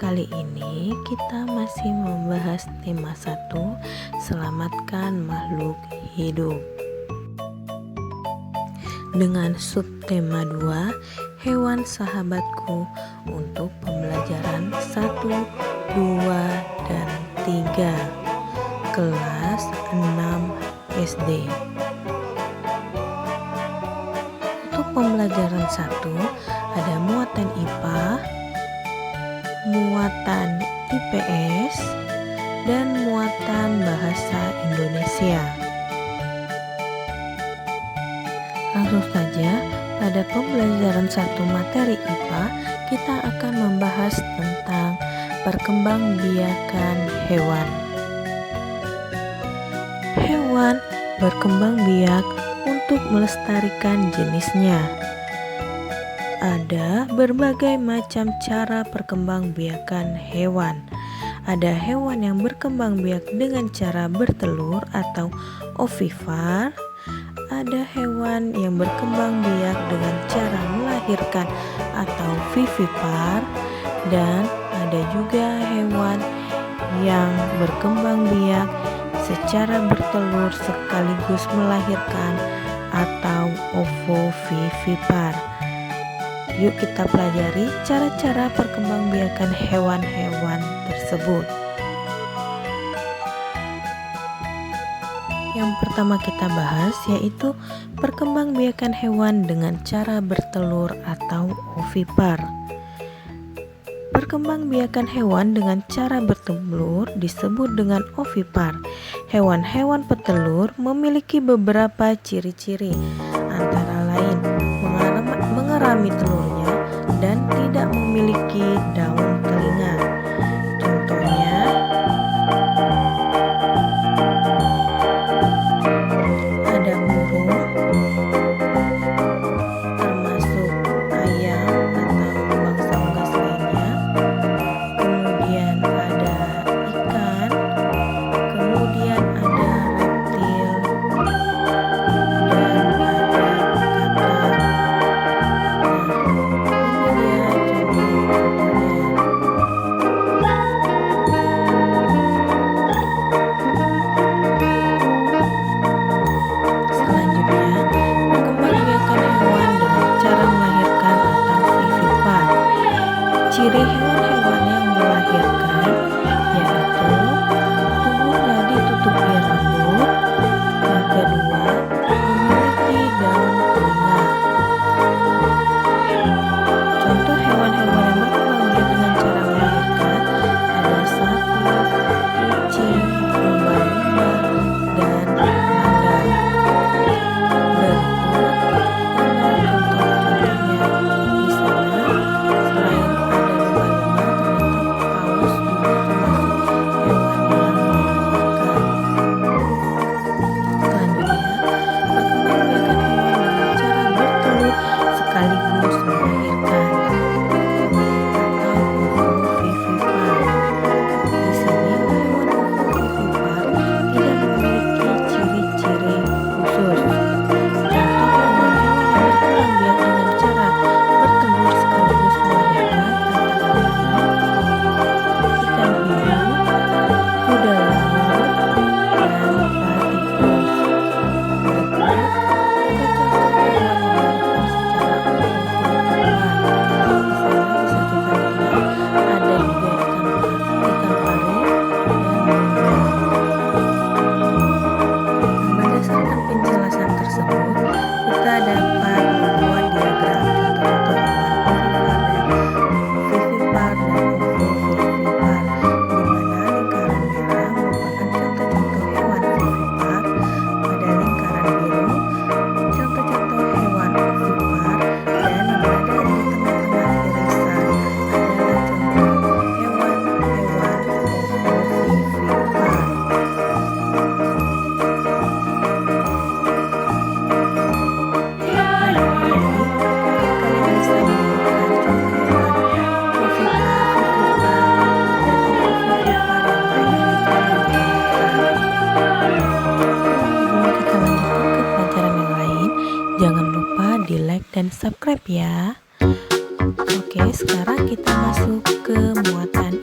Kali ini kita masih membahas tema 1, selamatkan makhluk hidup. Dengan subtema 2, hewan sahabatku, untuk pembelajaran 1, 2, dan 3 kelas 6 SD. Untuk pembelajaran 1 ada muatan IPA, muatan IPS, dan muatan bahasa Indonesia. Langsung saja, pada pembelajaran 1 materi IPA, kita akan membahas tentang perkembangbiakan hewan. Hewan berkembang biak untuk melestarikan jenisnya. Ada berbagai macam cara perkembangbiakan hewan. Ada hewan yang berkembang biak dengan cara bertelur atau ovipar. Ada hewan yang berkembang biak dengan cara melahirkan atau vivipar. Dan ada juga hewan yang berkembang biak secara bertelur sekaligus melahirkan atau ovovivipar. Yuk kita pelajari cara-cara perkembangbiakan hewan-hewan tersebut. Yang pertama kita bahas yaitu perkembangbiakan hewan dengan cara bertelur atau ovipar. Perkembangbiakan hewan dengan cara bertelur disebut dengan ovipar. Hewan-hewan petelur memiliki beberapa ciri-ciri, antara lain mengerami telurnya dan tidak memiliki daun telinga. Contohnya, ada burung, termasuk ayam atau bangsa unggas lainnya. Kemudian ada ikan, kemudian ada reptil, dan ada katak. Ciri hewan-hewan yang melahirkan yaitu tubuhnya ditutupi rambut. Yang kedua, memiliki daun telinga. Contoh hewan-hewan yang berkembang biak dengan cara melahirkan ada sapi, kucing, lumba-lumba, dan mandar. Berikut contoh-contohnya di sana. Selain sekaligus melahirkan atau ovovivipar. Di sini hewan ovovivipar tidak memiliki ciri-ciri khusus. Contoh hewan-hewan yang berkembang biak dengan cara bertelur sekaligus melahirkan antara lain ikan hiu, kuda laut, dan platypus. Berdasarkan penjelasan tersebut, kita dapat membuat diagram contoh-contoh hewan ovipar dan ovovivipar, di mana lingkaran merah merupakan contoh-contoh hewan ovipar, pada lingkaran biru contoh-contoh hewan ovipar, dan yang berada di tengah-tengah irisan adalah contoh hewan-hewan ovovivipar. Jangan lupa di like dan subscribe ya. Oke, sekarang kita masuk ke muatan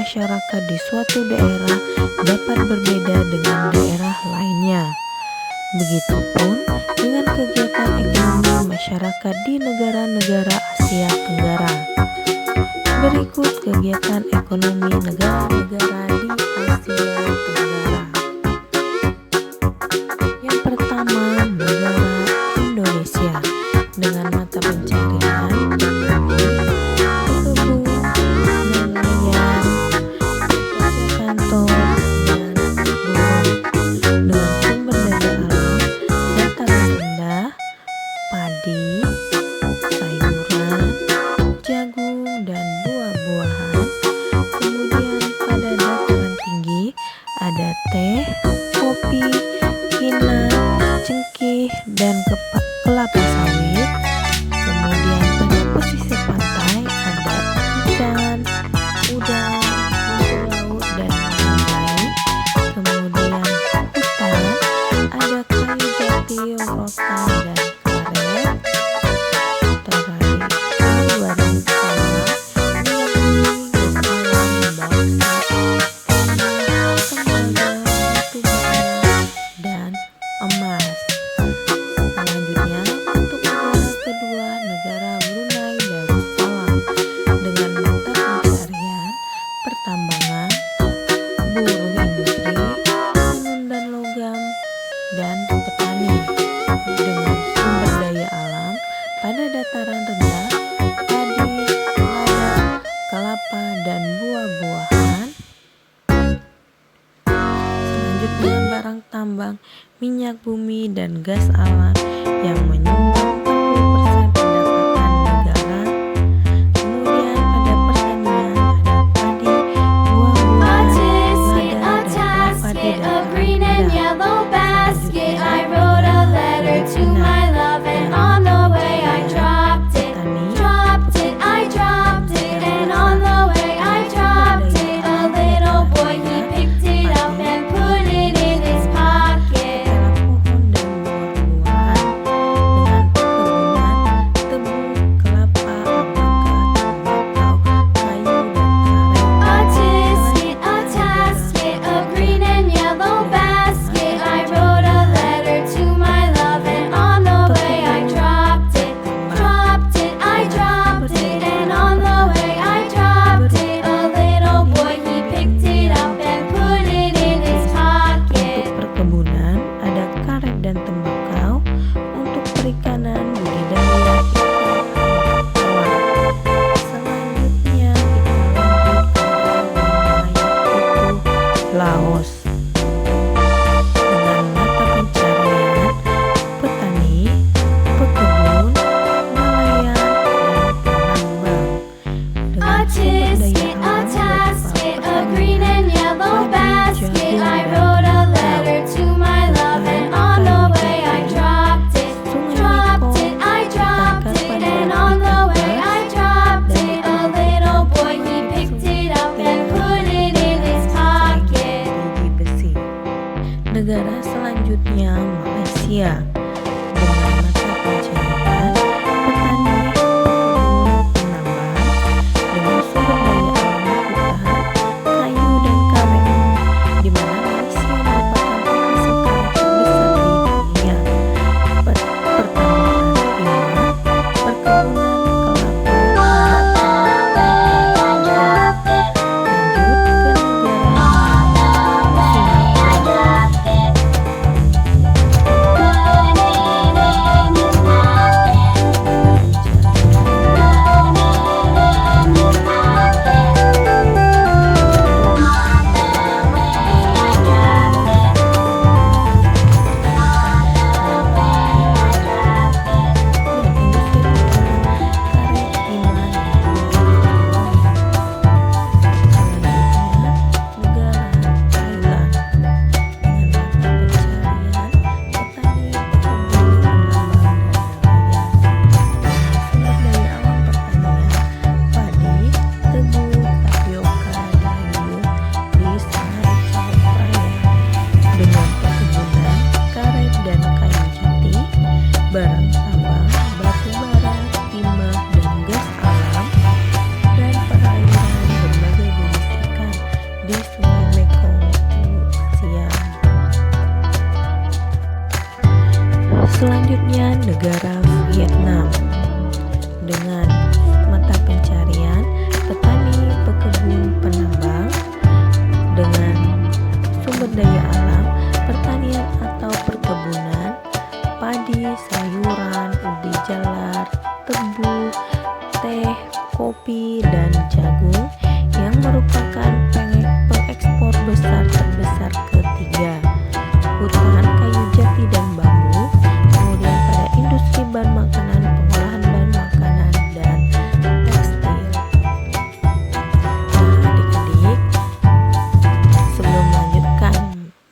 masyarakat di suatu daerah dapat berbeda dengan daerah lainnya. Begitupun dengan kegiatan ekonomi masyarakat di negara-negara Asia Tenggara. Berikut kegiatan ekonomi negara-negara di Asia Tenggara. Yang pertama, negara Indonesia dengan mata pencarian berkebun, nelayan, pekerja kantor, dan buruh. Dengan sumber daya alam, dataran rendah, padi, sayuran, jagung, dan buah-buahan. Kemudian pada dataran tinggi ada teh, kopi, kinam, cengkeh, dan kelapa sawit. Kemudian pada pesisir pantai ada ikan, udang, rumput laut, dan lain-lain. Kemudian hutan ada kayu jati, rotan, dan karet. Terakhir baru sawah, minyak bumi, gas alam, bauksit, tanah, tembaga, batu bara, dan emas. Selanjutnya untuk negara kedua, negara Brunei Darussalam dengan mata pencarian pertambangan, buruh industri, tenun dan logam, dan petani. Dengan sumber daya alam pada dataran rendah, padi, lada, kelapa, dan buah-buahan. Selanjutnya barang tambang, minyak bumi, dan gas alam yang menyumbang 40% pendapatan negara. Kemudian pada pertanian ada padi, buah-buahan, lada, dan kelapa di dataran rendah. Laos dengan mata pencarian petani, pekebun, nelayan, dan penambang. Dengan sumber daya alam berupa pertanian, padi, jagung, dan negara selanjutnya Malaysia dengan mata pencarian petani, pekebun, penambang. Dengan sumber daya alam hutan, kayu, dan karet, di mana Malaysia merupakan penghasil karet terbesar di dunia. Pertambangan timah, perkebunan kelapa, dan lanjut ke negara Singapura.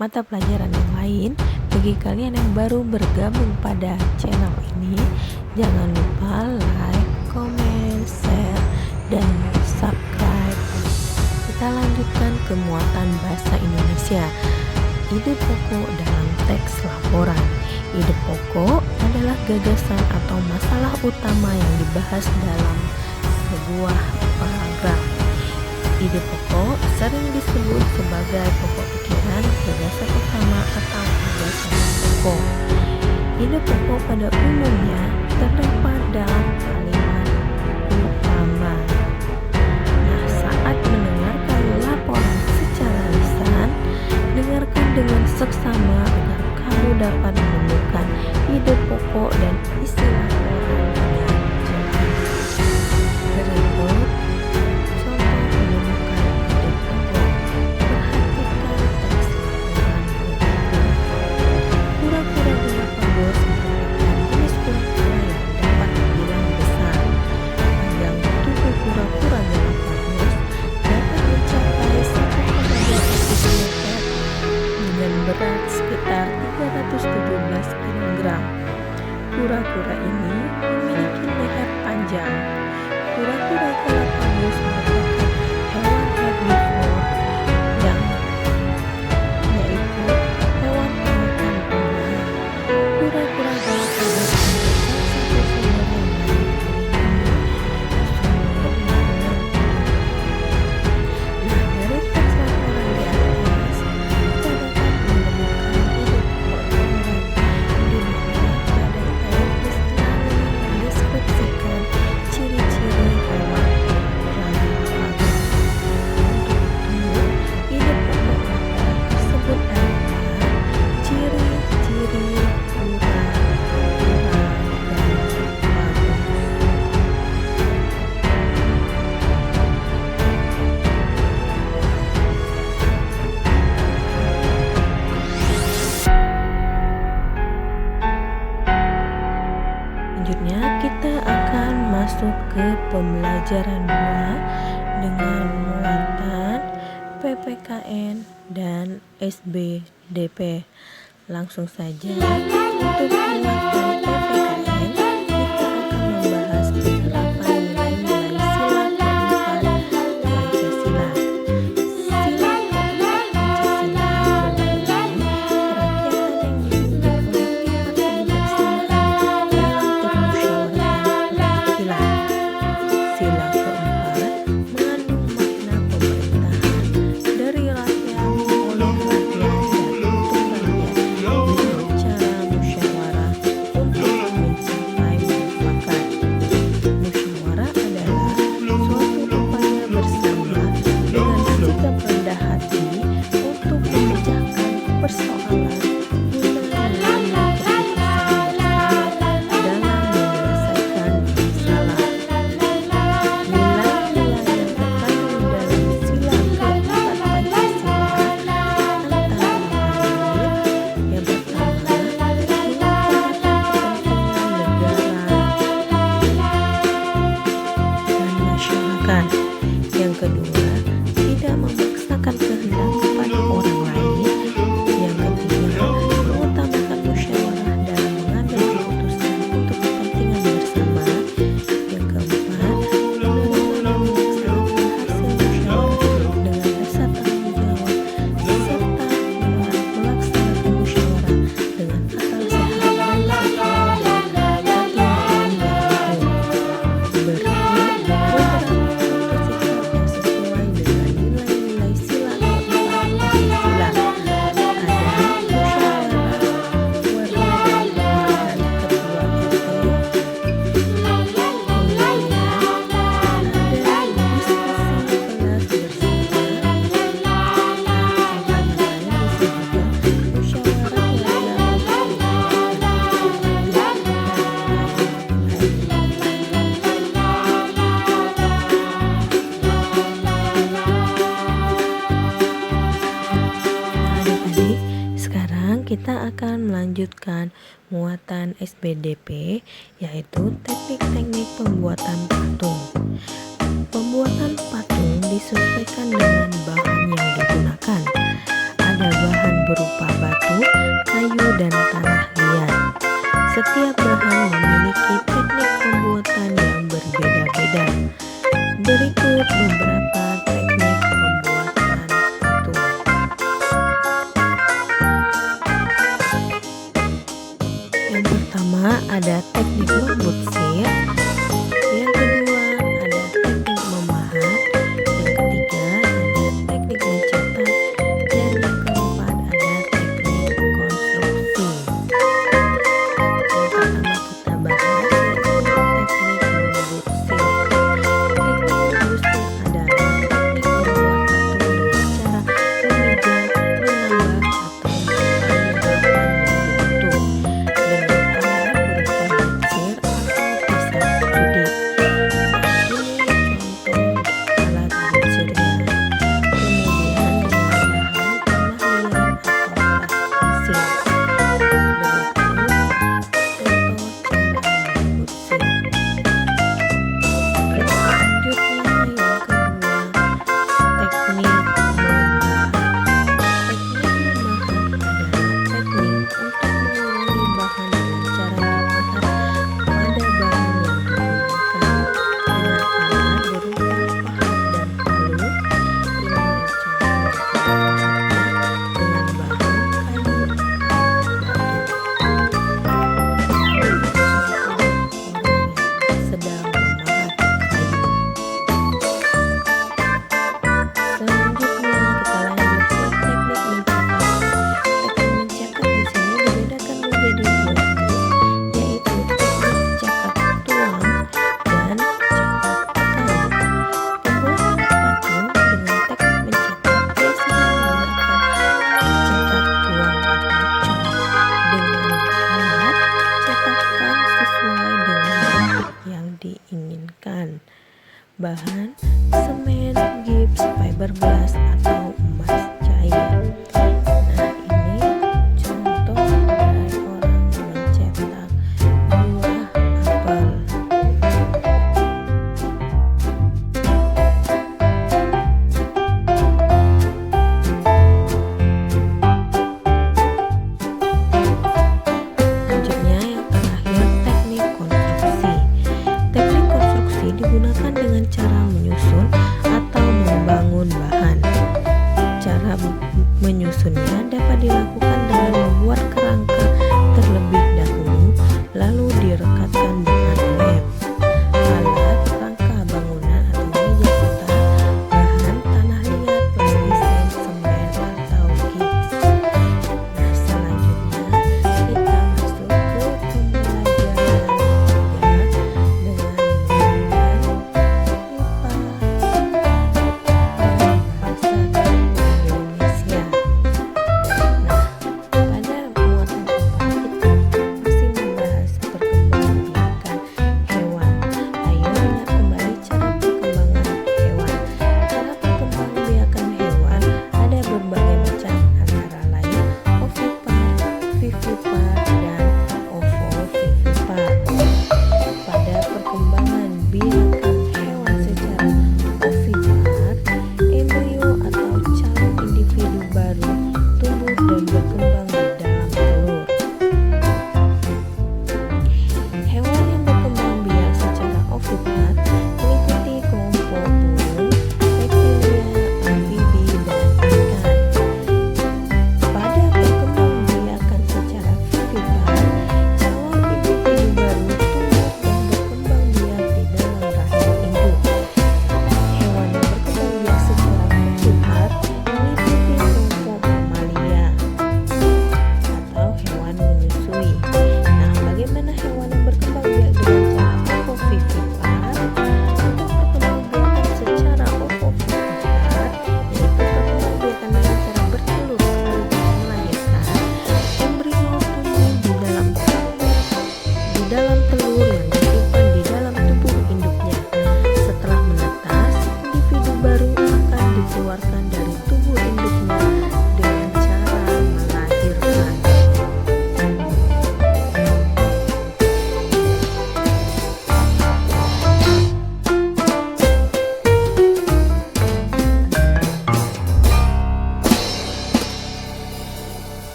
mata pelajaran yang lain. Bagi kalian yang baru bergabung pada channel ini, jangan lupa like, comment, share, dan subscribe. Kita lanjutkan ke muatan bahasa Indonesia. Ide pokok dalam teks laporan. Ide pokok adalah gagasan atau masalah utama yang dibahas dalam sebuah paragraf. Ide pokok sering disebut sebagai pokok pikiran, gagasan utama, atau gagasan pokok. Ide pokok pada umumnya terdapat dalam kalimat utama. Nah, saat mendengarkan laporan secara lisan, dengarkan dengan seksama agar kamu dapat menemukan ide pokok dan isi laporan dengan jelas. Berikut contoh menemukan ide pokok. Perhatikan teks laporan berikut. Kura-kura Galapagos merupakan jenis kura-kura yang dapat dibilang besar. Panjang tubuh kura-kura Galapagos dapat mencapai 1,2 meter dengan berat sekitar 317 kg. Kura-kura ini memiliki leher panjang. Kura-kura Galapagos merupakan hewan herbivor yaitu hewan pemakan tumbuhan. Kura-kura Galapagos adalah salah satu sumber yang Nah, dari teks laporan di atas, kita dapat menemukan ide pokok laporan di mana pada teks selalu mendeskripsikan ciri-ciri hewan Galapagos. Untuk itu, ide pokok laporan tersebut adalah ciri-ciri kura-kura Galapagos. Selanjutnya kita akan masuk ke pembelajaran 2 dengan muatan PPKN dan SBDP. Langsung saja untuk muatan PPKN, kita akan membahas penerapan nilai-nilai sila keempat Pancasila. Sila keempat Pancasila berarti kerakyatan yang dipimpin oleh tingkat kebijaksanaan dalam permusyawaratan perwakilan. Sila keempat mengandung makna pemerintahan dari rakyat, oleh rakyat, dan untuk rakyat dengan cara musyawarah untuk mencapai mufakat. Musyawarah adalah suatu upaya bersama dengan sikap rendah hati untuk memecahkan persoalan guna mengambil keputusan bersama dalam menyelesaikan masalah. Nilai-nilai yang terkandung dalam sila keempat Pancasila antara lain yang pertama, mengutamakan kepentingan negara dan masyarakat. Yang kedua, tidak memaksakan kehendak kepada orang lain. Yang ketiga, mengutamakan musyawarah dalam mengambil keputusan untuk kepentingan bersama. Yang keempat, menerima dan melaksanakan hasil musyawarah dengan rasa tanggung jawab serta melaksanakan musyawarah dengan akal sehat dan sesuai dengan aturan yang berlaku. Berikut beberapa contoh sikap yang sesuai dengan nilai-nilai sila keempat Pancasila. Ada musyawarah warga dan pemilihan ketua RT. Kemudian ada diskusi kelas bersama. Contoh yang lain bisa juga musyawarah warga untuk menyampaikan Adik-adik, sekarang kita akan melanjutkan muatan SBDP, yaitu teknik-teknik pembuatan patung. Pembuatan patung disesuaikan dengan bahan yang digunakan. Ada bahan berupa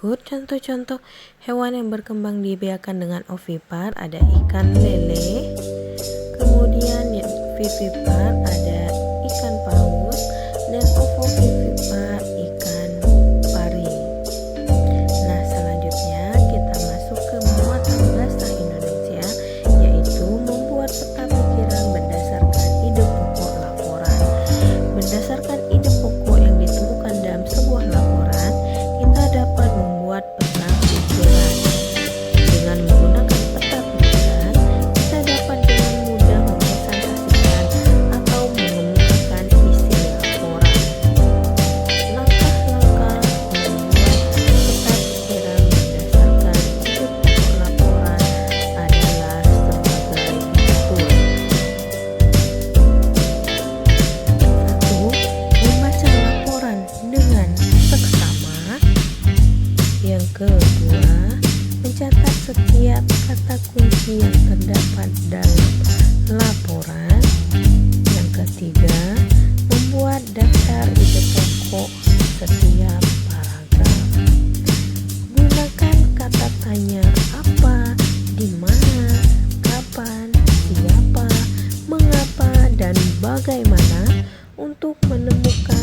Berikut contoh-contoh hewan yang berkembang biakan dengan ovipar, ada ikan lele, kemudian yang vivipar ada ikan paus, dan ovovivipar ikan pari. Nah, selanjutnya kita masuk ke muatan bahasa Indonesia, yaitu membuat peta pikiran berdasarkan ide pokok laporan. Berdasarkan ide pokok yang ditemukan dalam sebuah laporan, kita dapat membuat peta pikiran. Dengan menggunakan peta pikiran, kita dapat dengan mudah mempresentasikan atau mengemukakan isi laporan. Langkah-langkah membuat peta pikiran berdasarkan ide pokok laporan adalah sebagai berikut. 1. Membaca laporan dengan seksama. Yang kedua, mencatat setiap kata kunci yang terdapat dalam laporan. Yang ketiga, membuat daftar ide pokok setiap paragraf. Gunakan kata tanya apa, di mana, kapan, siapa, mengapa, dan bagaimana untuk menemukan